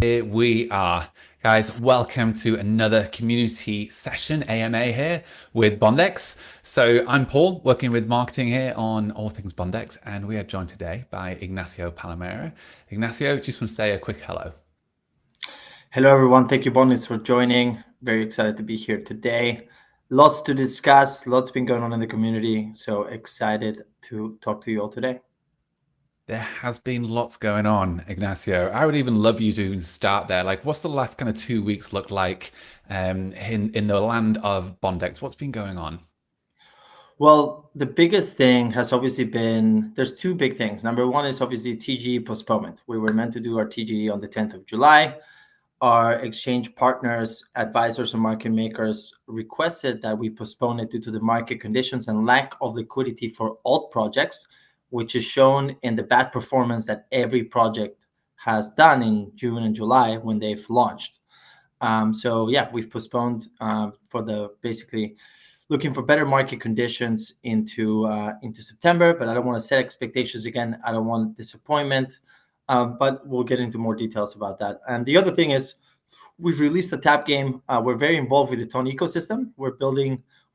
Here we are. Guys, welcome to another community session, AMA here with Bondex. So I'm Paul, working with marketing here on all things Bondex, and we are joined today by Ignacio Palomera. Ignacio, just want to say a quick hello. Hello, everyone. Thank you, Bondex, for joining. Very excited to be here today. Lots to discuss, lots been going on in the community. So excited to talk to you all today. There has been lots going on, Ignacio. I would even love you to start there. Like, what's the last kind of 2 weeks look like in the land of Bondex? What's been going on? Well, the biggest thing has obviously been, there's two big things. Number one is obviously TGE postponement. We were meant to do our TGE on the 10th of July. Our exchange partners, advisors, and market makers requested that we postpone it due to the market conditions and lack of liquidity for alt projects, which is shown in the bad performance that every project has done in June and July when they've launched. So yeah, we've postponed for the basically looking for better market conditions into September. But I don't want to set expectations again. I don't want disappointment. But we'll get into more details about that. And the other thing is, we've released a tap game. We're very involved with the Tone ecosystem.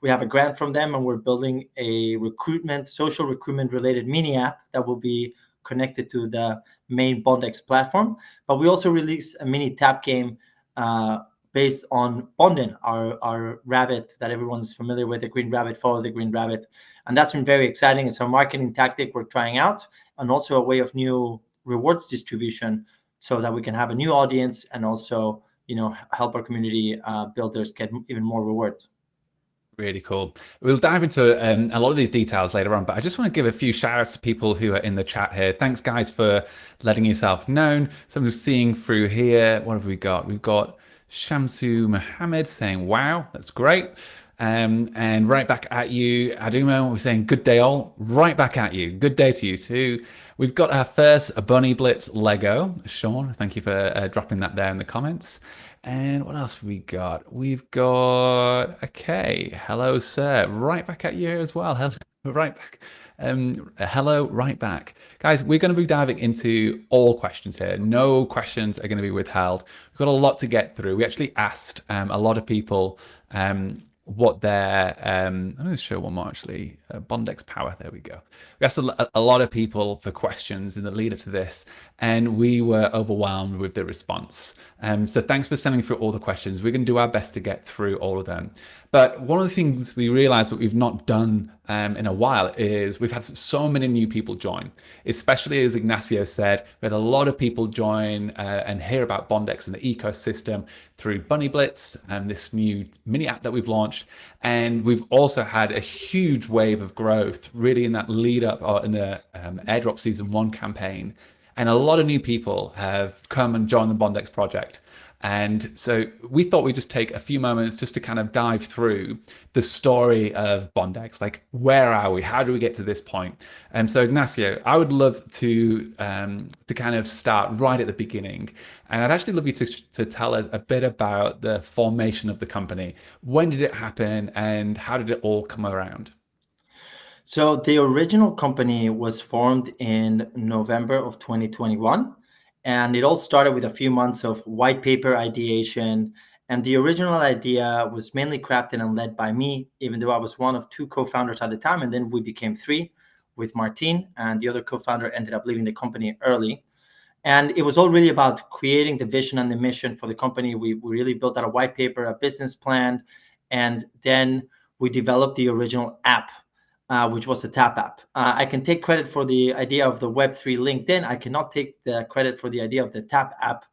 We have a grant from them, and we're building a social recruitment related mini app that will be connected to the main Bondex platform. But we also released a mini tap game based on Bonden, our rabbit that everyone's familiar with, the green rabbit, follow the green rabbit. And that's been very exciting. It's a marketing tactic we're trying out, and also a way of new rewards distribution so that we can have a new audience and also, help our community builders get even more rewards. Really cool. We'll dive into a lot of these details later on, but I just want to give a few shout outs to people who are in the chat here. Thanks, guys, for letting yourself known. So I'm just seeing through here. What have we got? We've got Shamsu Mohammed saying, wow, that's great. And right back at you, Adumo, we're saying good day all. Right back at you. Good day to you too. We've got our first Bunny Blitz Lego. Sean, thank you for dropping that there in the comments. And what else have we got? We've got, okay, hello, sir. Right back at you as well. Hello, right back. Hello, right back. Guys, we're going to be diving into all questions here. No questions are going to be withheld. We've got a lot to get through. We actually asked a lot of people what their I'm going to show one more actually. Bondex Power, there we go. We asked a lot of people for questions in the lead up to this, and we were overwhelmed with the response. So thanks for sending through all the questions. We're going to do our best to get through all of them. But one of the things we realized that we've not done in a while is we've had so many new people join, especially as Ignacio said, we had a lot of people join and hear about Bondex and the ecosystem through Bunny Blitz and this new mini app that we've launched. And we've also had a huge wave of growth really in that lead up or in the Airdrop Season 1 campaign. And a lot of new people have come and joined the Bondex project. And so we thought we'd just take a few moments just to kind of dive through the story of Bondex. Like, where are we? How do we get to this point? And so, Ignacio, I would love to kind of start right at the beginning. And I'd actually love you to tell us a bit about the formation of the company. When did it happen and how did it all come around? So the original company was formed in November of 2021. And it all started with a few months of white paper ideation. And the original idea was mainly crafted and led by me, even though I was one of two co-founders at the time. And then we became three with Martin, and the other co-founder ended up leaving the company early. And it was all really about creating the vision and the mission for the company. We really built out a white paper, a business plan, and then we developed the original app, which was a tap app. I can take credit for the idea of the Web3 LinkedIn. I cannot take the credit for the idea of the tap app,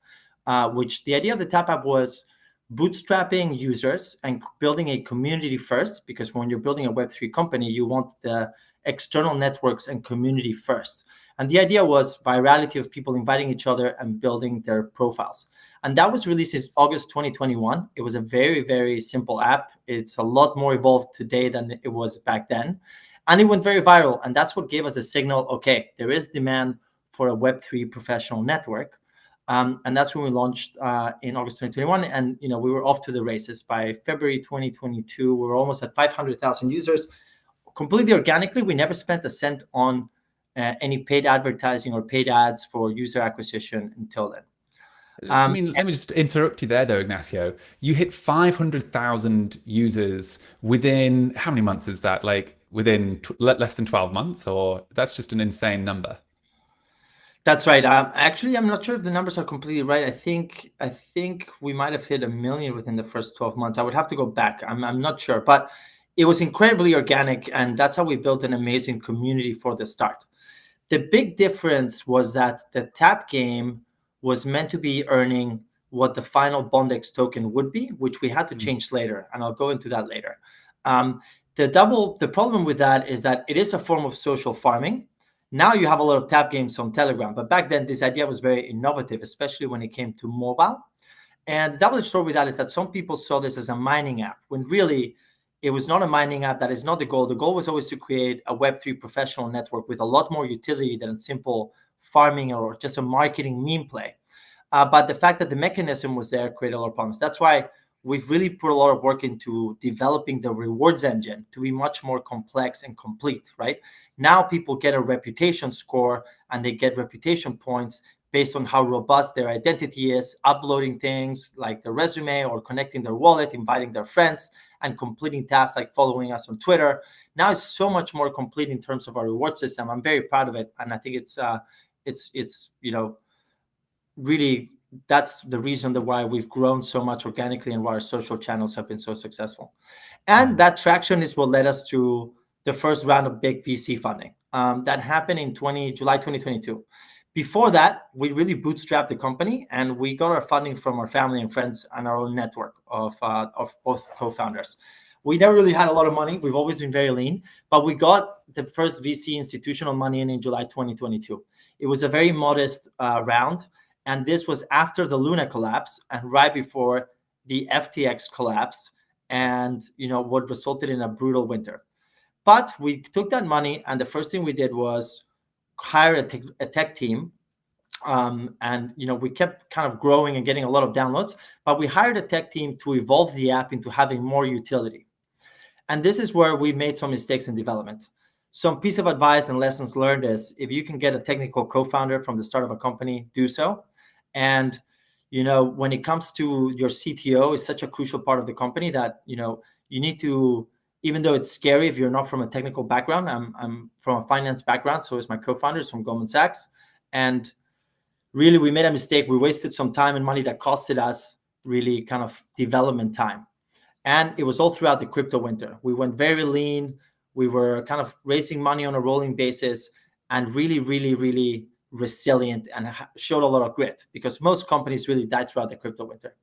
which the idea of the tap app was bootstrapping users and building a community first, because when you're building a Web3 company, you want the external networks and community first. And the idea was virality of people inviting each other and building their profiles. And that was released in August 2021. It was a very, very simple app. It's a lot more evolved today than it was back then. And it went very viral. And that's what gave us a signal, okay, there is demand for a Web3 professional network. And that's when we launched in August 2021. And we were off to the races. By February 2022, we were almost at 500,000 users. Completely organically, we never spent a cent on any paid advertising or paid ads for user acquisition until then. I mean, let me just interrupt you there, though, Ignacio. You hit 500,000 users within how many months is that? Like within less than 12 months, or that's just an insane number. That's right. Actually, I'm not sure if the numbers are completely right. I think we might have hit a million within the first 12 months. I would have to go back. I'm not sure, but it was incredibly organic, and that's how we built an amazing community for the start. The big difference was that the tap game was meant to be earning what the final Bondex token would be, which we had to Mm. change later, and I'll go into that later. Um, the problem with that is that it is a form of social farming. Now you have a lot of tap games on Telegram, but back then this idea was very innovative, especially when it came to mobile. And the double-edged sword with that is that some people saw this as a mining app, when really it was not a mining app. That is not the goal. The goal was always to create a Web3 professional network with a lot more utility than simple farming or just a marketing meme play. But the fact that the mechanism was there created a lot of problems. That's why we've really put a lot of work into developing the rewards engine to be much more complex and complete, right? Now people get a reputation score and they get reputation points based on how robust their identity is, uploading things like their resume or connecting their wallet, inviting their friends, and completing tasks like following us on Twitter. Now it's so much more complete in terms of our reward system. I'm very proud of it, and I think it's really that's the reason why we've grown so much organically and why our social channels have been so successful. And Mm. that traction is what led us to the first round of big VC funding that happened in July 2022. Before that, we really bootstrapped the company, and we got our funding from our family and friends and our own network of both co-founders. We never really had a lot of money. We've always been very lean, but we got the first VC institutional money in July 2022. It was a very modest round, and this was after the Luna collapse and right before the FTX collapse, and what resulted in a brutal winter. But we took that money, and the first thing we did was hire a tech team. And we kept kind of growing and getting a lot of downloads, but we hired a tech team to evolve the app into having more utility. And this is where we made some mistakes in development. Some piece of advice and lessons learned is, if you can get a technical co-founder from the start of a company, do so. And when it comes to your CTO, is such a crucial part of the company that you need to, even though it's scary if you're not from a technical background. I'm from a finance background, so is my co-founders from Goldman Sachs. And really, we made a mistake. We wasted some time and money that costed us really kind of development time. And it was all throughout the crypto winter. We went very lean. We were kind of raising money on a rolling basis, and really, really, really resilient, and showed a lot of grit, because most companies really died throughout the crypto winter.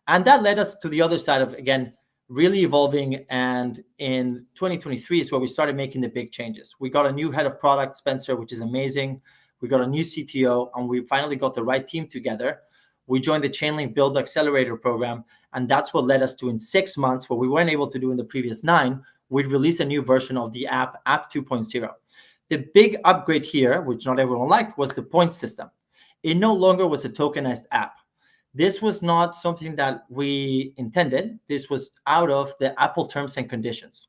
And that led us to the other side of, again, really evolving. And in 2023 is where we started making the big changes. We got a new head of product, Spencer, which is amazing. We got a new CTO, and we finally got the right team together. We joined the Chainlink Build Accelerator program, and that's what led us to, in 6 months, what we weren't able to do in the previous 9, we released a new version of the app 2.0. The big upgrade here, which not everyone liked, was the point system. It no longer was a tokenized app. This was not something that we intended. This was out of the Apple terms and conditions.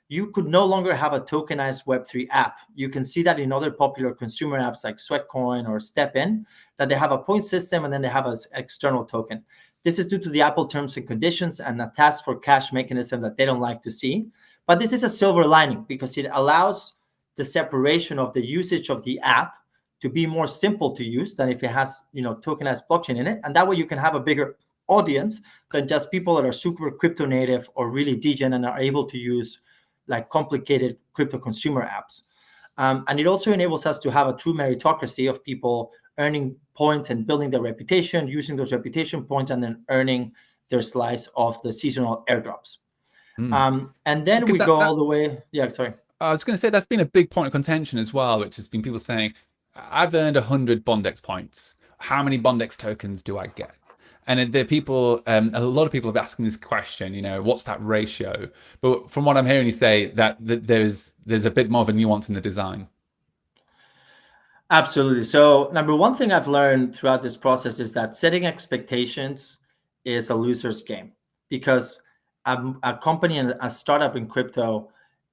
You could no longer have a tokenized Web3 app. You can see that in other popular consumer apps like Sweatcoin or StepIn, that they have a point system and then they have an external token. This is due to the Apple terms and conditions and a task for cash mechanism that they don't like to see. But this is a silver lining, because it allows the separation of the usage of the app to be more simple to use than if it has tokenized blockchain in it. And that way you can have a bigger audience than just people that are super crypto native or really degen and are able to use like complicated crypto consumer apps. And it also enables us to have a true meritocracy of people earning points and building their reputation, using those reputation points, and then earning their slice of the seasonal airdrops. Mm. And then Because we go that all the way. Yeah, sorry. I was going to say that's been a big point of contention as well, which has been people saying, I've earned 100 Bondex points. How many Bondex tokens do I get? And the people, a lot of people have asking this question, what's that ratio? But from what I'm hearing you say, that there's a bit more of a nuance in the design. Absolutely. So number one thing I've learned throughout this process is that setting expectations is a loser's game, because a company and a startup in crypto,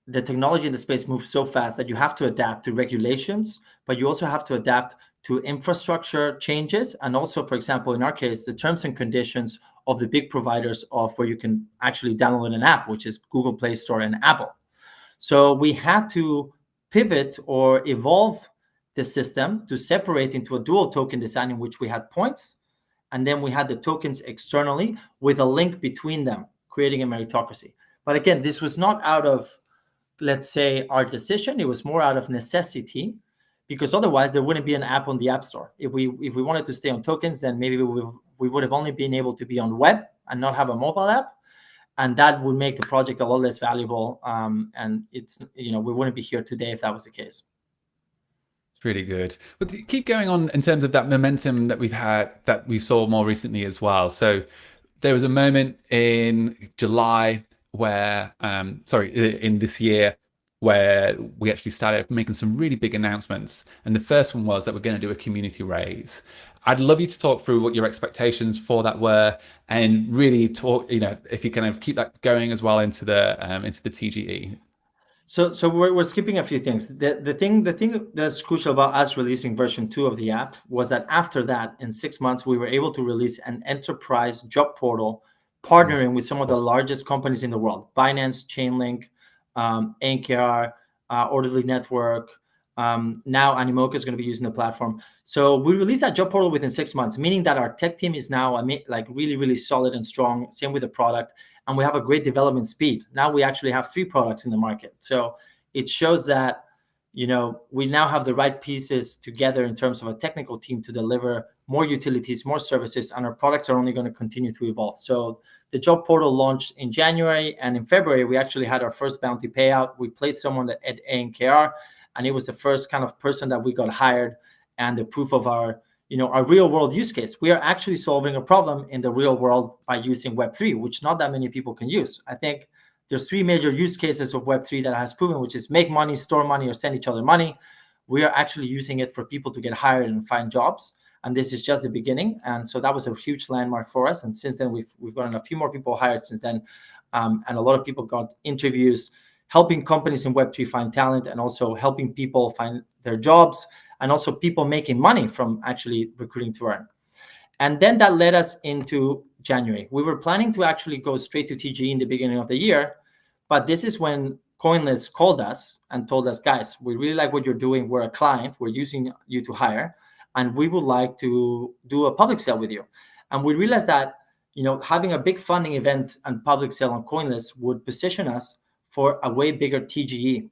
the technology in the space moves so fast that you have to adapt to regulations, but you also have to adapt to infrastructure changes, and also, for example, in our case, the terms and conditions of the big providers of where you can actually download an app, which is Google Play Store and Apple. So we had to pivot or evolve the system to separate into a dual token design in which we had points, and then we had the tokens externally with a link between them, creating a meritocracy. But again, this was not out of, let's say, our decision. It was more out of necessity, because otherwise there wouldn't be an app on the App Store. If we wanted to stay on tokens, then maybe we would have only been able to be on web and not have a mobile app, and that would make the project a lot less valuable. And it's, we wouldn't be here today if that was the case. It's really good. But keep going on in terms of that momentum that we've had, that we saw more recently as well. So there was a moment in July where, in this year, where we actually started making some really big announcements. And the first one was that we're going to do a community raise. I'd love you to talk through what your expectations for that were, and really talk, if you kind of keep that going as well into the TGE. So we're skipping a few things. The thing that's crucial about us releasing version 2 of the app was that after that, in 6 months, we were able to release an enterprise job portal, partnering with some of the largest companies in the world: Binance, Chainlink, NKR, Orderly Network. Now Animoca is going to be using the platform. So we released that job portal within 6 months, meaning that our tech team is now really, really solid and strong. Same with the product. And we have a great development speed. Now we actually have 3 products in the market. So it shows that, we now have the right pieces together in terms of a technical team to deliver more utilities, more services, and our products are only going to continue to evolve. So the job portal launched in January, and in February, we actually had our first bounty payout. We placed someone at NKR, and it was the first kind of person that we got hired, and the proof of our real world use case. We are actually solving a problem in the real world by using Web3, which not that many people can use. I think there's 3 major use cases of Web3 that has proven, which is make money, store money, or send each other money. We are actually using it for people to get hired and find jobs. And this is just the beginning. And so that was a huge landmark for us. And since then, we've gotten a few more people hired since then. And a lot of people got interviews, helping companies in Web3 find talent, and also helping people find their jobs, and also people making money from actually recruiting to earn. And then that led us into January. We were planning to actually go straight to TGE in the beginning of the year, but this is when coinlist called us and told us, guys, we really like what you're doing. We're a client. We're using you to hire, and we would like to do a public sale with you. And we realized that, having a big funding event and public sale on coinlist would position us for a way bigger TGE.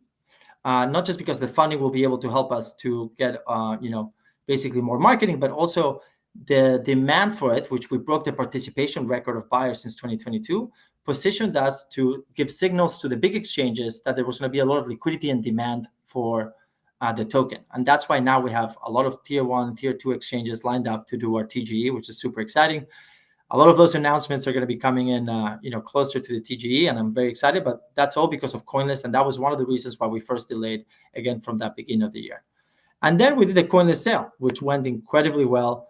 Not just because the funding will be able to help us to get, basically more marketing, but also the demand for it, which we broke the participation record of buyers since 2022, positioned us to give signals to the big exchanges that there was going to be a lot of liquidity and demand for the token. And that's why now we have a lot of tier 1, tier 2 exchanges lined up to do our TGE, which is super exciting. A lot of those announcements are going to be coming in, closer to the TGE, and I'm very excited. But that's all because of coinlist, and that was one of the reasons why we first delayed again from that beginning of the year. And then we did the coinlist sale, which went incredibly well.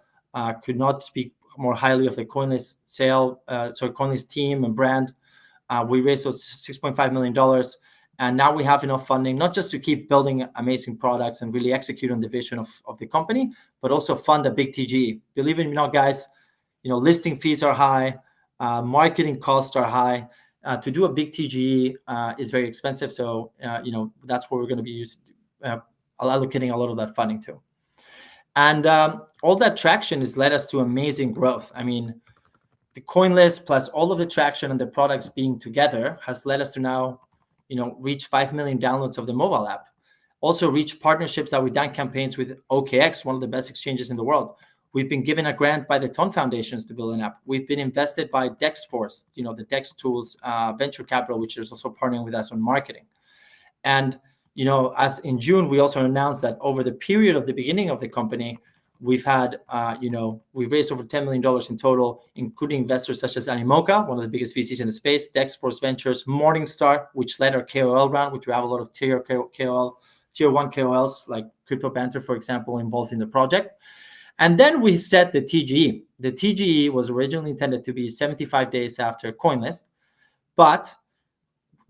Could not speak more highly of the coinlist sale. Coinlist team and brand. We raised those $6.5 million, and now we have enough funding not just to keep building amazing products and really execute on the vision of the company, but also fund a big TGE. Believe it or not, guys. Listing fees are high, marketing costs are high. To do a big TGE is very expensive. So, that's where we're going to be allocating a lot of that funding to. And all that traction has led us to amazing growth. I mean, the coinlist plus all of the traction and the products being together has led us to now, reach 5 million downloads of the mobile app. Also reach partnerships that we've done campaigns with OKX, one of the best exchanges in the world. We've been given a grant by the Ton Foundations to build an app. We've been invested by DexForce, the Dex Tools venture capital, which is also partnering with us on marketing. And, as in June, we also announced that over the period of the beginning of the company, we've had, we've raised over $10 million in total, including investors such as Animoca, one of the biggest VCs in the space, DexForce Ventures, Morningstar, which led our KOL round, which we have a lot of tier 1 KOLs like Crypto Banter, for example, involved in the project. And then we set the TGE. The TGE was originally intended to be 75 days after coinlist, but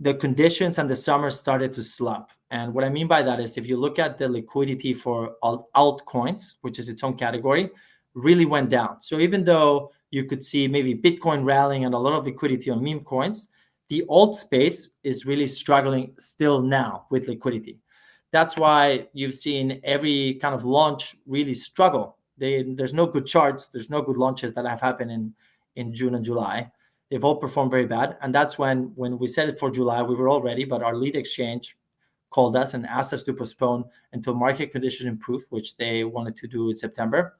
the conditions and the summer started to slump. And what I mean by that is if you look at the liquidity for altcoins, which is its own category, really went down. So even though you could see maybe Bitcoin rallying and a lot of liquidity on meme coins, the alt space is really struggling still now with liquidity. That's why you've seen every kind of launch really struggle. There's no good charts, there's no good launches that have happened in June and July. They've all performed very bad. And that's when we set it for July, we were all ready, but our lead exchange called us and asked us to postpone until market conditions improve, which they wanted to do in September.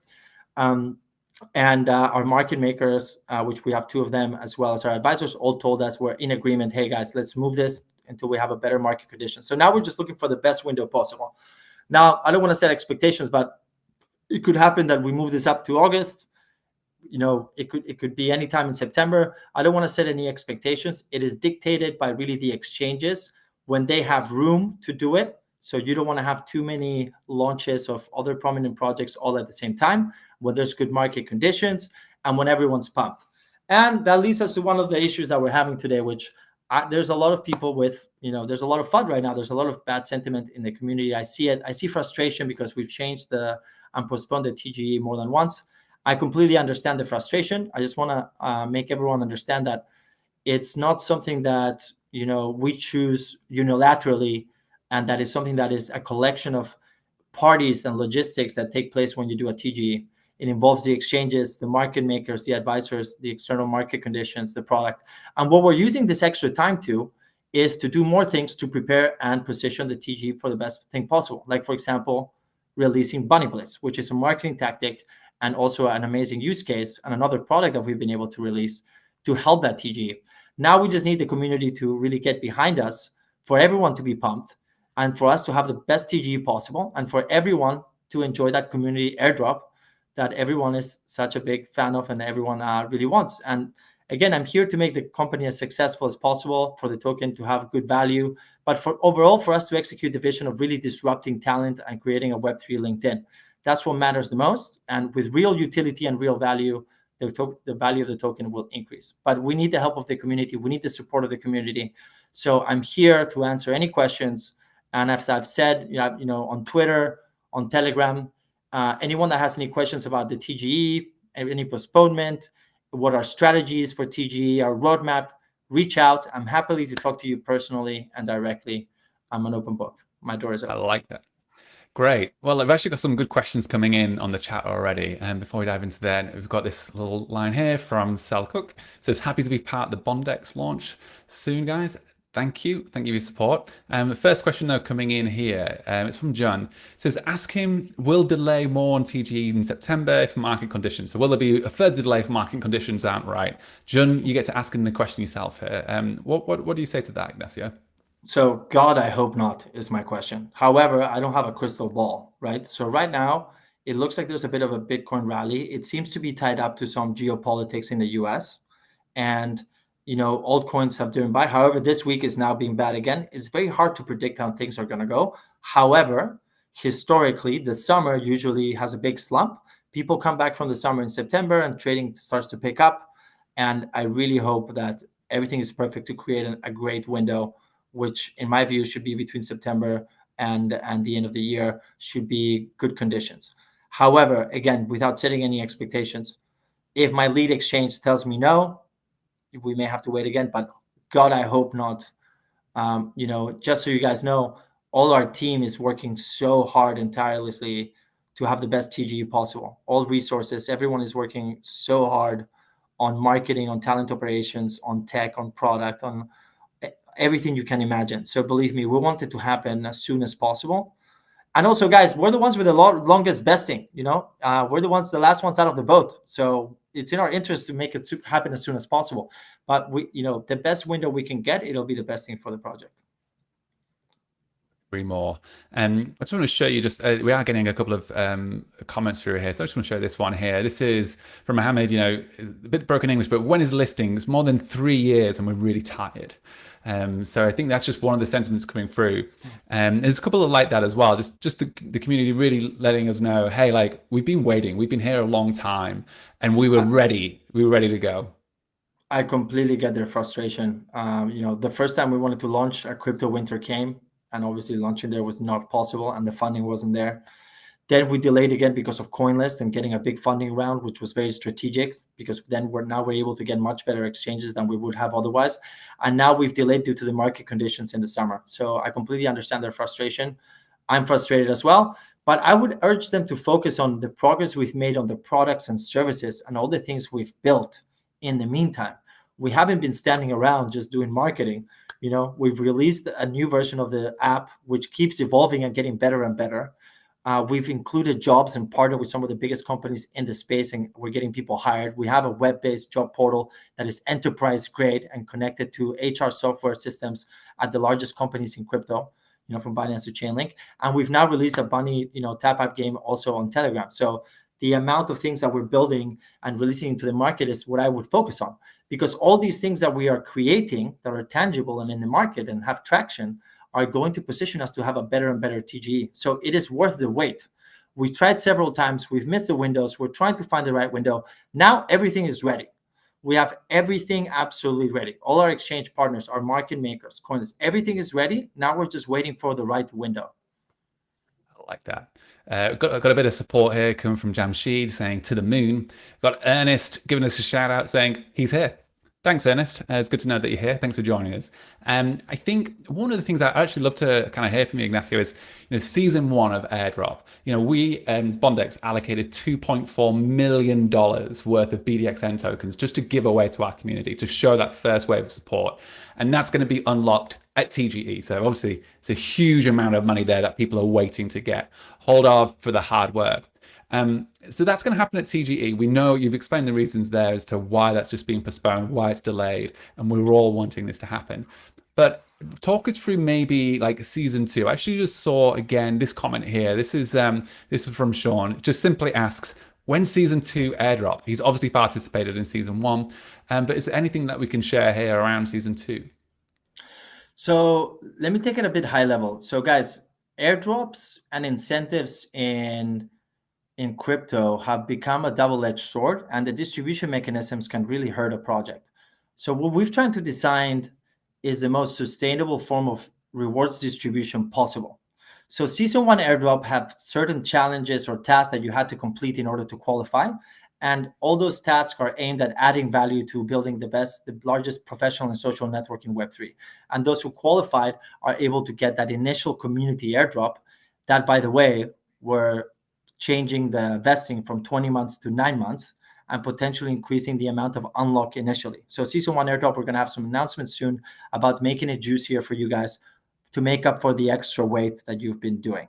And our market makers, which we have two of them, as well as our advisors, all told us we're in agreement. Hey guys, let's move this until we have a better market condition. So now we're just looking for the best window possible. Now, I don't want to set expectations, but it could happen that we move this up to August. It could be anytime in September. I don't want to set any expectations. It is dictated by really the exchanges when they have room to do it. So you don't want to have too many launches of other prominent projects all at the same time, when there's good market conditions and when everyone's pumped. And that leads us to one of the issues that we're having today, which there's a lot of people with, there's a lot of FUD right now. There's a lot of bad sentiment in the community. I see it. I see frustration because we've changed and postponed the TGE more than once. I completely understand the frustration. I just want to make everyone understand that it's not something that, we choose unilaterally, and that is something that is a collection of parties and logistics that take place when you do a TGE. It involves the exchanges, the market makers, the advisors, the external market conditions, the product. And what we're using this extra time to is to do more things to prepare and position the TGE for the best thing possible. Like, for example, releasing Bunny Blitz, which is a marketing tactic and also an amazing use case and another product that we've been able to release to help that TGE. Now we just need the community to really get behind us, for everyone to be pumped, and for us to have the best TGE possible, and for everyone to enjoy that community airdrop that everyone is such a big fan of and everyone really wants. And again, I'm here to make the company as successful as possible, for the token to have good value, but for overall for us to execute the vision of really disrupting talent and creating a Web3 LinkedIn. That's what matters the most. And with real utility and real value, the value of the token will increase. But we need the help of the community. We need the support of the community. So I'm here to answer any questions. And as I've said, on Twitter, on Telegram, anyone that has any questions about the TGE, any postponement, what our strategies for TGE, our roadmap, reach out. I'm happy to talk to you personally and directly. I'm an open book. My door is open. I like that. Great. Well, I've actually got some good questions coming in on the chat already. And before we dive into that, we've got this little line here from Sal Cook. It says, happy to be part of the Bondex launch soon, guys. Thank you. Thank you for your support. The first question, though, coming in here, it's from John. It says, ask him, will delay more on TGE in September if market conditions? So will there be a further delay if market conditions aren't right? John, you get to ask him the question yourself here. What do you say to that, Ignacio? So God, I hope not, is my question. However, I don't have a crystal ball, right? So right now, it looks like there's a bit of a Bitcoin rally. It seems to be tied up to some geopolitics in the US. And, altcoins have driven by. However, this week is now being bad again. It's very hard to predict how things are going to go. However, historically, the summer usually has a big slump. People come back from the summer in September and trading starts to pick up. And I really hope that everything is perfect to create a great window, which in my view should be between September and the end of the year, should be good conditions. However, again, without setting any expectations, if my lead exchange tells me no, we may have to wait again, but God, I hope not. Just so you guys know, all our team is working so hard and tirelessly to have the best TGE possible. All resources, everyone is working so hard on marketing, on talent operations, on tech, on product, on everything you can imagine. So believe me, we want it to happen as soon as possible. And also, guys, we're the ones with the longest vesting. We're the last ones out of the boat. So it's in our interest to make it happen as soon as possible. But the best window we can get, it'll be the best thing for the project. Agree more. I just want to show you we are getting a couple of comments through here. So I just want to show this one here. This is from Mohammed, a bit broken English, but when is listing? It's more than 3 years and we're really tired. So I think that's just one of the sentiments coming through. There's a couple of like that as well. Just the community really letting us know, hey, we've been waiting. We've been here a long time and we were ready. We were ready to go. I completely get their frustration. The first time we wanted to launch, a crypto winter came. and obviously launching there was not possible, and the funding wasn't there. Then we delayed again because of coinlist and getting a big funding round, which was very strategic, because then we're able to get much better exchanges than we would have otherwise. And now we've delayed due to the market conditions in the summer. So I completely understand their frustration. I'm frustrated as well, but I would urge them to focus on the progress we've made on the products and services and all the things we've built in the meantime. We haven't been standing around just doing marketing. We've released a new version of the app, which keeps evolving and getting better and better. We've included jobs and partnered with some of the biggest companies in the space, and we're getting people hired. We have a web-based job portal that is enterprise grade and connected to HR software systems at the largest companies in crypto, from Binance to Chainlink. And we've now released a Bunny, tap app game also on Telegram. So the amount of things that we're building and releasing into the market is what I would focus on, because all these things that we are creating that are tangible and in the market and have traction are going to position us to have a better and better TGE. So it is worth the wait. We tried several times. We've missed the windows. We're trying to find the right window. Now everything is ready. We have everything absolutely ready. All our exchange partners, our market makers, coinlist, everything is ready. Now we're just waiting for the right window. I like that. Got a bit of support here coming from Jamshid saying to the moon. Got Ernest giving us a shout out saying he's here. Thanks, Ernest. It's good to know that you're here. Thanks for joining us. I think one of the things I'd actually love to kind of hear from you, Ignacio, is season 1 of Airdrop. We as Bondex allocated $2.4 million worth of BDXN tokens just to give away to our community to show that first wave of support, and that's going to be unlocked at TGE. So obviously, it's a huge amount of money there that people are waiting to get hold of for the hard work. So that's going to happen at TGE. We know you've explained the reasons there as to why that's just being postponed, why it's delayed, and we're all wanting this to happen. But talk us through maybe like season 2. I actually just saw again this comment here. This is from Sean. It just simply asks, when season 2 airdrop? He's obviously participated in season 1, but is there anything that we can share here around season 2? So let me take it a bit high level. So guys, airdrops and incentives in crypto have become a double-edged sword, and the distribution mechanisms can really hurt a project. So what we've tried to design is the most sustainable form of rewards distribution possible. So season 1 airdrop have certain challenges or tasks that you had to complete in order to qualify. And all those tasks are aimed at adding value to building the largest professional and social network in Web3. And those who qualified are able to get that initial community airdrop that, by the way, were changing the vesting from 20 months to 9 months and potentially increasing the amount of unlock initially. So season 1 airdrop, we're going to have some announcements soon about making it juicier for you guys to make up for the extra wait that you've been doing.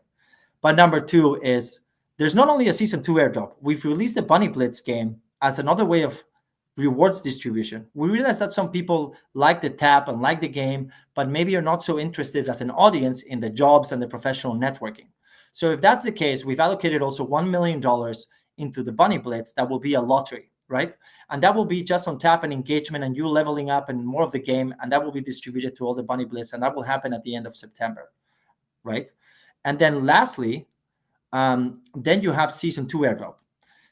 But number 2 is there's not only a season 2 airdrop. We've released the Bunny Blitz game as another way of rewards distribution. We realize that some people like the tap and like the game, but maybe you're not so interested as an audience in the jobs and the professional networking. So if that's the case, we've allocated also $1 million into the Bunny Blitz. That will be a lottery, right? And that will be just on tap and engagement and you leveling up and more of the game. And that will be distributed to all the Bunny Blitz. And that will happen at the end of September, right? And then lastly, then you have season 2 airdrop.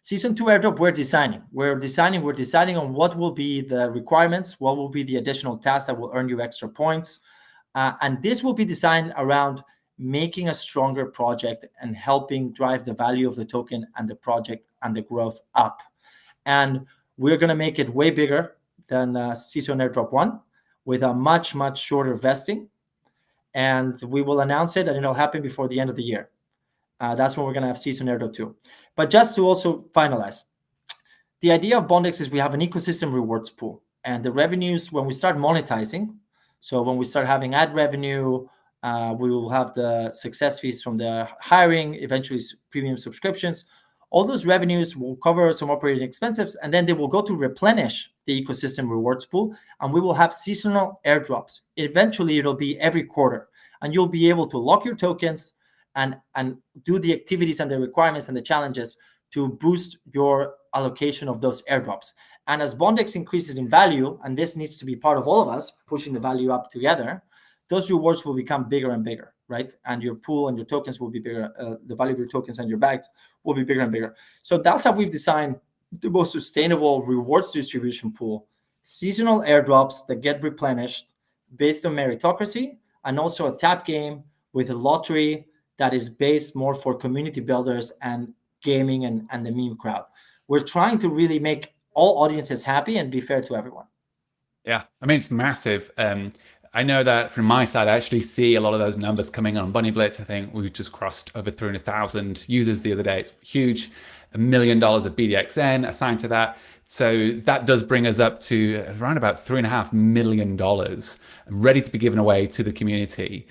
Season 2 airdrop, we're deciding on what will be the requirements, what will be the additional tasks that will earn you extra points. And this will be designed around making a stronger project and helping drive the value of the token and the project and the growth up. And we're going to make it way bigger than season airdrop 1 with a much, much shorter vesting. And we will announce it and it'll happen before the end of the year. That's when we're going to have season airdrop 2. But just to also finalize, the idea of Bondex is we have an ecosystem rewards pool, and the revenues, when we start monetizing, so when we start having ad revenue, we will have the success fees from the hiring, eventually premium subscriptions. All those revenues will cover some operating expenses, and then they will go to replenish the ecosystem rewards pool, and we will have seasonal airdrops. Eventually, it'll be every quarter, and you'll be able to lock your tokens and do the activities and the requirements and the challenges to boost your allocation of those airdrops. And as Bondex increases in value, and this needs to be part of all of us pushing the value up together, those rewards will become bigger and bigger, right? And your pool and your tokens will be bigger. The value of your tokens and your bags will be bigger and bigger. So that's how we've designed the most sustainable rewards distribution pool. Seasonal airdrops that get replenished based on meritocracy, and also a tap game with a lottery that is based more for community builders and gaming and the meme crowd. We're trying to really make all audiences happy and be fair to everyone. Yeah, I mean, it's massive. I know that from my side, I actually see a lot of those numbers coming on Bunny Blitz. I think we just crossed over 300,000 users the other day. It's huge. $1 million of BDXN assigned to that. So that does bring us up to around about $3.5 million ready to be given away to the community.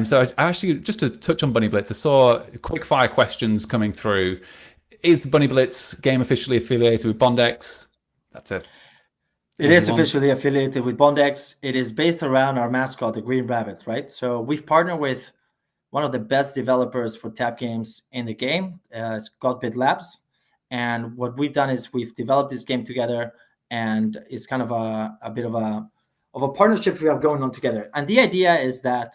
So I actually, just to touch on Bunny Blitz, I saw quick fire questions coming through. Is the Bunny Blitz game officially affiliated with Bondex? That's it. It is officially affiliated with Bondex. It is based around our mascot, the Green Rabbit, right? So we've partnered with one of the best developers for tap games in the game. It's Godbit Labs. And what we've done is we've developed this game together, and it's kind of a bit of a partnership we have going on together. And the idea is that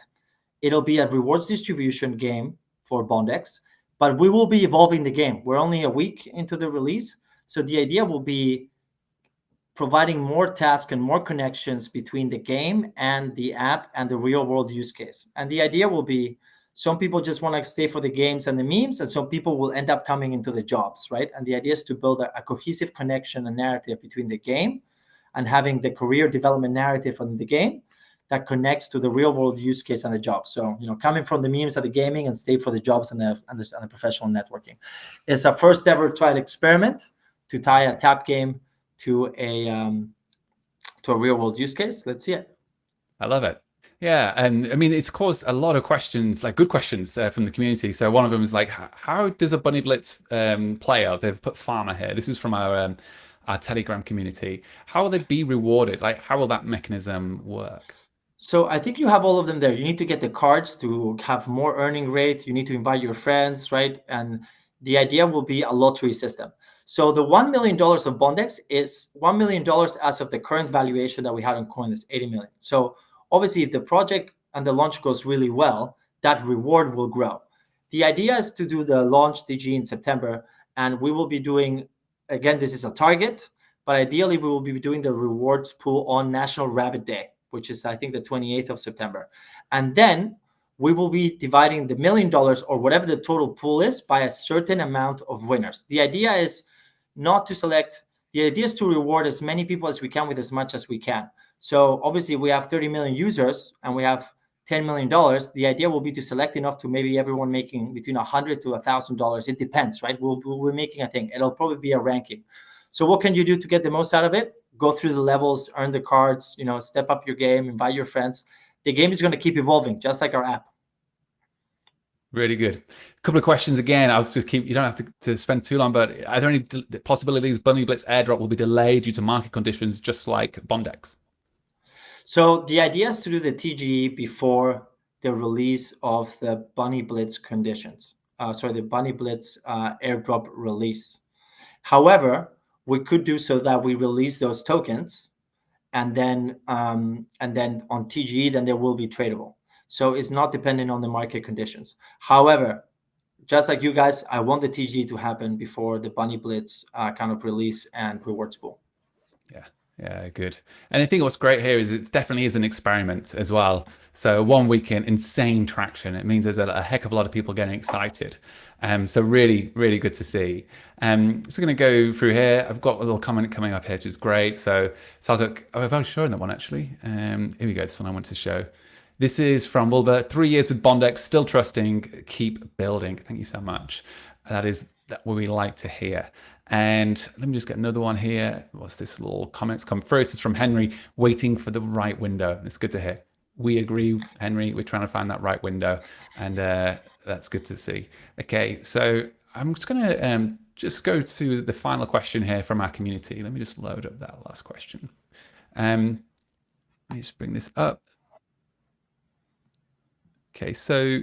it'll be a rewards distribution game for Bondex, but we will be evolving the game. We're only a week into the release. So the idea will be providing more tasks and more connections between the game and the app and the real world use case. And the idea will be some people just want to stay for the games and the memes, and some people will end up coming into the jobs, right? And the idea is to build a cohesive connection and narrative between the game and having the career development narrative on the game that connects to the real world use case and the job. So, coming from the memes of the gaming and stay for the jobs and the professional networking. It's a first ever tried experiment to tie a tap game to a real world use case. Let's see it. I love it. Yeah, and I mean, it's caused a lot of questions, like good questions from the community. So one of them is like, how does a Bunny Blitz player, they've put farmer here. This is from our Telegram community. How will they be rewarded? Like, how will that mechanism work? So I think you have all of them there. You need to get the cards to have more earning rate. You need to invite your friends, right? And the idea will be a lottery system. So the $1 million of Bondex is $1 million as of the current valuation that we had on coinlist, 80 million. So obviously, if the project and the launch goes really well, that reward will grow. The idea is to do the launch DG in September, and we will be doing, again, this is a target, but ideally we will be doing the rewards pool on National Rabbit Day, which is, I think, the 28th of September. And then we will be dividing the $1 million or whatever the total pool is by a certain amount of winners. The idea is not to select, the idea is to reward as many people as we can with as much as we can. So obviously we have 30 million users and we have $10 million. The idea will be to select enough to maybe everyone making between $100 to $1,000. It depends, right? We're making a thing. It'll probably be a ranking. So what can you do to get the most out of it? Go through the levels, earn the cards, step up your game, invite your friends. The game is going to keep evolving, just like our app. Really good. A couple of questions again. I'll just keep, you don't have to spend too long, but are there any possibilities Bunny Blitz airdrop will be delayed due to market conditions, just like Bondex? So the idea is to do the TGE before the release of the Bunny Blitz conditions. The Bunny Blitz airdrop release. However, we could do so that we release those tokens, and then on TGE, then they will be tradable. So it's not dependent on the market conditions. However, just like you guys, I want the TGE to happen before the Bunny Blitz kind of release and rewards pool. Yeah, good. And I think what's great here is it definitely is an experiment as well. So 1 week in, insane traction. It means there's a heck of a lot of people getting excited. So really, really good to see. So going to go through here. I've got a little comment coming up here, which is great. So I've already shown that one actually. Here we go. This one I want to show. This is from Wilbur. 3 years with Bondex, still trusting, keep building. Thank you so much. That is what we like to hear. And let me just get another one here. What's this little comments come first? It's from Henry, waiting for the right window. It's good to hear. We agree, Henry. We're trying to find that right window, and that's good to see. Okay, so I'm just going to just go to the final question here from our community. Let me just load up that last question. Let me just bring this up. Okay, so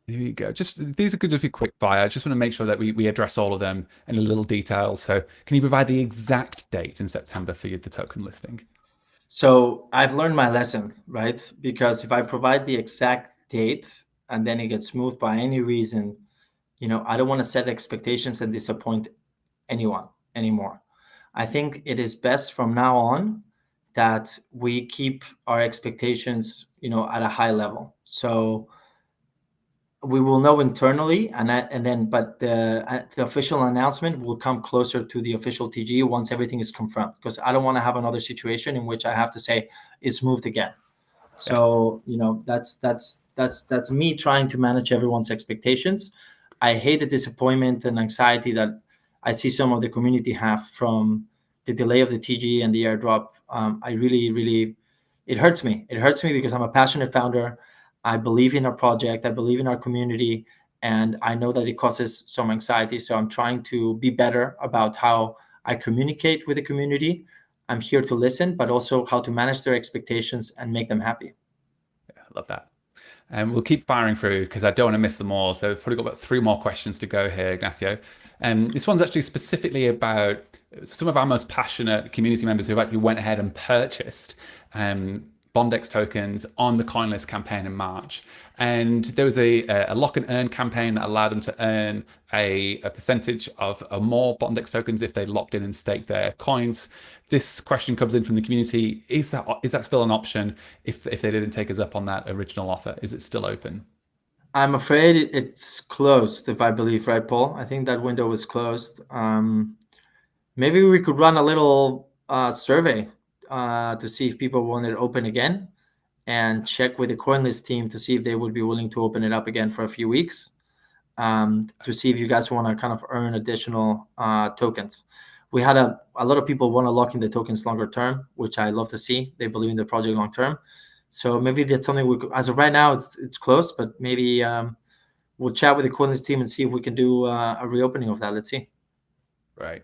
here we go. These are going to be quick fire. I just want to make sure that we address all of them in a little detail. So can you provide the exact date in September for the token listing? So I've learned my lesson, right? Because if I provide the exact date and then it gets moved by any reason, I don't want to set expectations and disappoint anyone anymore. I think it is best from now on that we keep our expectations, at a high level. So we will know internally, but the official announcement will come closer to the official TG once everything is confirmed, because I don't want to have another situation in which I have to say it's moved again. So that's me trying to manage everyone's expectations. I hate the disappointment and anxiety that I see some of the community have from the delay of the TG and the airdrop. I really, it hurts me. It hurts me because I'm a passionate founder. I believe in our project. I believe in our community, and I know that it causes some anxiety. So I'm trying to be better about how I communicate with the community. I'm here to listen, but also how to manage their expectations and make them happy. Yeah, I love that. And we'll keep firing through because I don't want to miss them all. So we've probably got about 3 more questions to go here, Ignacio. And this one's actually specifically about some of our most passionate community members who actually went ahead and purchased Bondex tokens on the coinlist campaign in March. And there was a lock and earn campaign that allowed them to earn a percentage of more Bondex tokens if they locked in and staked their coins. This question comes in from the community. Is that still an option if they didn't take us up on that original offer? Is it still open? I'm afraid it's closed, if I believe, right, Paul? I think that window was closed. Maybe we could run a little survey to see if people want it open again, and check with the CoinList team to see if they would be willing to open it up again for a few weeks, to see if you guys want to kind of earn additional tokens. We had a lot of people want to lock in the tokens longer term, which I love to see. They believe in the project long term. So maybe that's something we could, as of right now, it's closed, but maybe we'll chat with the CoinList team and see if we can do a reopening of that. Let's see. Right.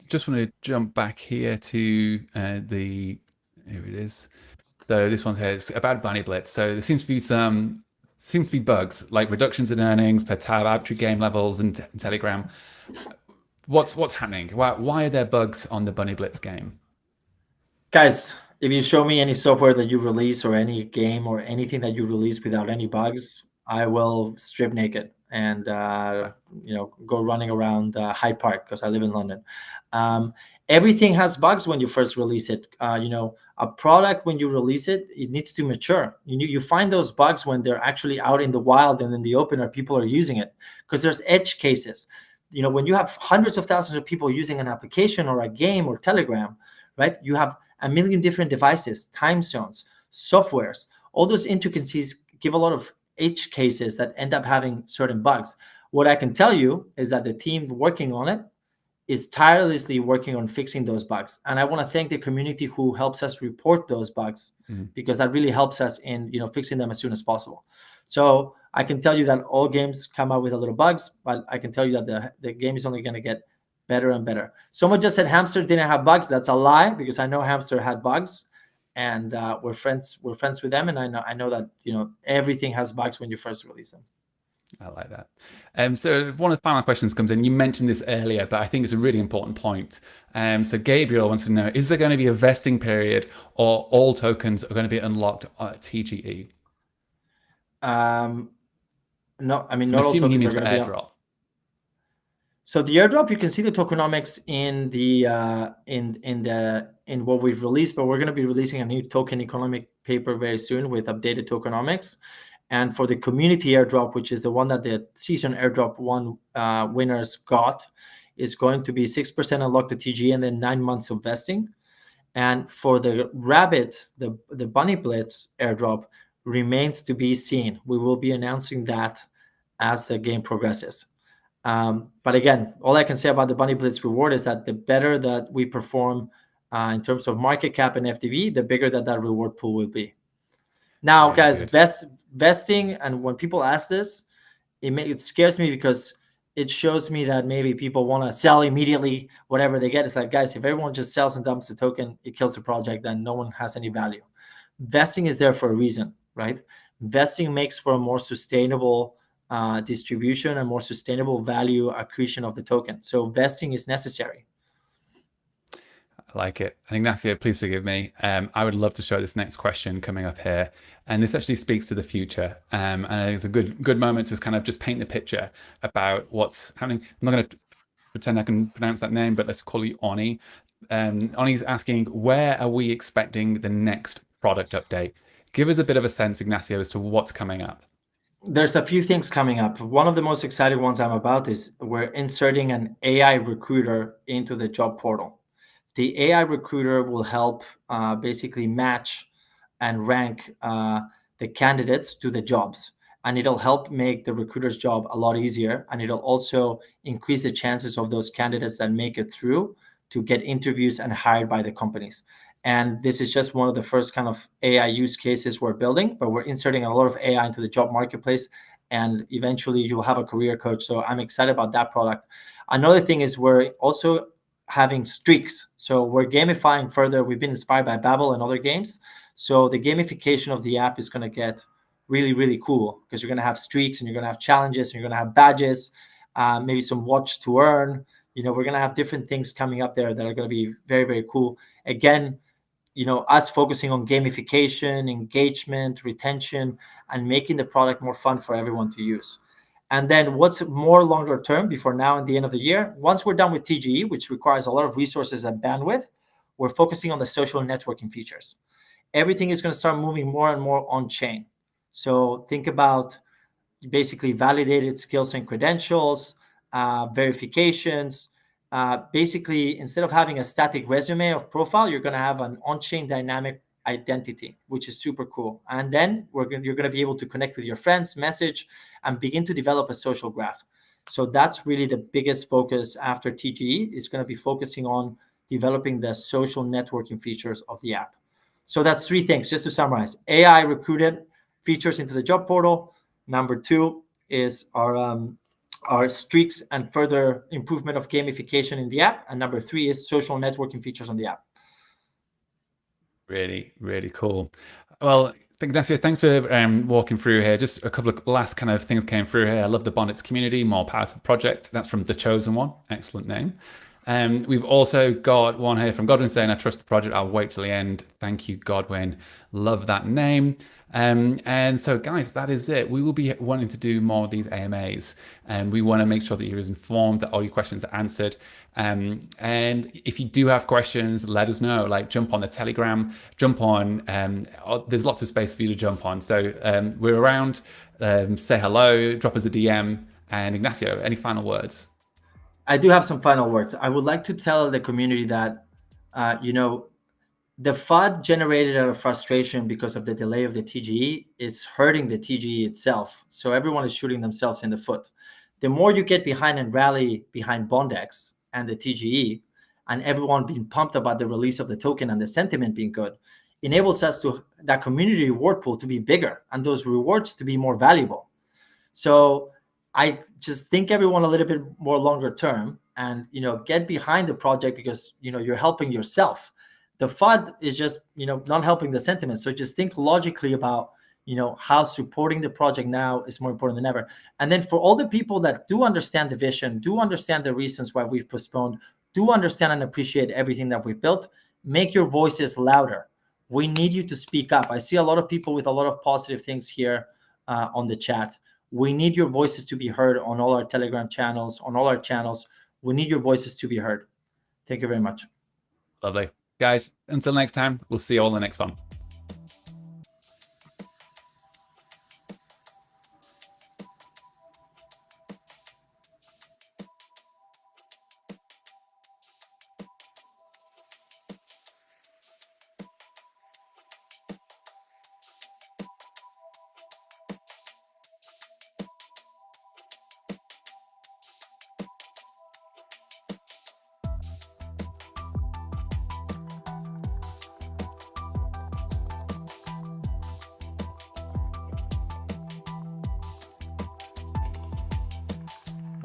Just want to jump back here to here it is. So this one here is about Bunny Blitz. So there seems to be bugs like reductions in earnings per tab, arbitrary game levels, and Telegram. What's happening? Why are there bugs on the Bunny Blitz game? Guys, if you show me any software that you release or any game or anything that you release without any bugs, I will strip naked and go running around Hyde Park, because I live in London. Everything has bugs when you first release it. A product, when you release it, it needs to mature. You find those bugs when they're actually out in the wild and in the open, or people are using it, because there's edge cases. When you have hundreds of thousands of people using an application or a game or Telegram, right? You have a million different devices, time zones, softwares. All those intricacies give a lot of edge cases that end up having certain bugs. What I can tell you is that the team working on it is tirelessly working on fixing those bugs. And I want to thank the community who helps us report those bugs, because that really helps us in fixing them as soon as possible. So I can tell you that all games come out with a little bugs, but I can tell you that the game is only going to get better and better. Someone just said Hamster didn't have bugs. That's a lie, because I know Hamster had bugs, and we're friends with them, and I know that everything has bugs when you first release them. I like that. So one of the final questions comes in. You mentioned this earlier, but I think it's a really important point. So Gabriel wants to know, is there going to be a vesting period, or all tokens are going to be unlocked at TGE? No, I mean, I'm not all assuming he tokens means are for going to be airdrop. So the airdrop, you can see the tokenomics in the in what we've released, but we're going to be releasing a new token economic paper very soon with updated tokenomics. And for the community airdrop, which is the one that the season airdrop one winners got, is going to be 6% unlocked at TG and then 9 months of vesting. And for the Rabbit, the Bunny Blitz airdrop remains to be seen. We will be announcing that as the game progresses. But again, all I can say about the Bunny Blitz reward is that the better that we perform in terms of market cap and FDV, the bigger that reward pool will be. Now, Really guys, good. vesting, and when people ask this, it scares me, because it shows me that maybe people want to sell immediately whatever they get. It's like, guys, if everyone just sells and dumps the token, it kills the project, then no one has any value. Vesting is there for a reason, right? Vesting makes for a more sustainable distribution and more sustainable value accretion of the token. So vesting is necessary. I like it. And Ignacio, please forgive me. I would love to show this next question coming up here. And this actually speaks to the future. And I think it's a good moment to kind of just paint the picture about what's happening. I'm not going to pretend I can pronounce that name, but let's call you Oni. Oni's asking, where are we expecting the next product update? Give us a bit of a sense, Ignacio, as to what's coming up. There's a few things coming up. One of the most exciting ones I'm about is we're inserting an AI recruiter into the job portal. The AI recruiter will help basically match and rank the candidates to the jobs. And it'll help make the recruiter's job a lot easier. And it'll also increase the chances of those candidates that make it through to get interviews and hired by the companies. And this is just one of the first kind of AI use cases we're building, but we're inserting a lot of AI into the job marketplace. And eventually you'll have a career coach. So I'm excited about that product. Another thing is we're also having streaks. So we're gamifying further. We've been inspired by Babbel and other games. So the gamification of the app is going to get really, really cool because you're going to have streaks and you're going to have challenges and you're going to have badges, maybe some watch to earn. We're going to have different things coming up there that are going to be very, very cool. Again, us focusing on gamification, engagement, retention, and making the product more fun for everyone to use. And then what's more longer term before now and the end of the year, once we're done with TGE, which requires a lot of resources and bandwidth, we're focusing on the social networking features. Everything is going to start moving more and more on chain. So think about basically validated skills and credentials, verifications. Basically, instead of having a static resume of profile, you're going to have an on-chain dynamic identity, which is super cool. And then you're going to be able to connect with your friends, message, and begin to develop a social graph. So that's really the biggest focus after TGE is going to be focusing on developing the social networking features of the app. So that's three things, just to summarize. AI recruited features into the job portal. Number two is our streaks and further improvement of gamification in the app. And number three is social networking features on the app. Really, really cool. Well, Ignacio, thanks for walking through here. Just a couple of last kind of things came through here. I love the Bondex community, more power to the project. That's from The Chosen One. Excellent name. We've also got one here from Godwin saying, I trust the project. I'll wait till the end. Thank you, Godwin. Love that name. And so, guys, that is it. We will be wanting to do more of these AMAs, and we want to make sure that you're as informed, that all your questions are answered. And if you do have questions, let us know. Like, jump on the Telegram, jump on. There's lots of space for you to jump on. So we're around. Say hello, drop us a DM. And Ignacio, any final words? I do have some final words. I would like to tell the community that, the FUD generated out of frustration because of the delay of the TGE is hurting the TGE itself. So everyone is shooting themselves in the foot. The more you get behind and rally behind Bondex and the TGE, and everyone being pumped about the release of the token and the sentiment being good, enables us to that community reward pool to be bigger and those rewards to be more valuable. So I just think everyone a little bit more longer term and, get behind the project because, you're helping yourself. The FUD is just, not helping the sentiment. So just think logically about, how supporting the project now is more important than ever. And then for all the people that do understand the vision, do understand the reasons why we've postponed, do understand and appreciate everything that we've built, make your voices louder. We need you to speak up. I see a lot of people with a lot of positive things here on the chat. We need your voices to be heard on all our Telegram channels, on all our channels. We need your voices to be heard. Thank you very much. Lovely. Guys, until next time, we'll see you all in the next one.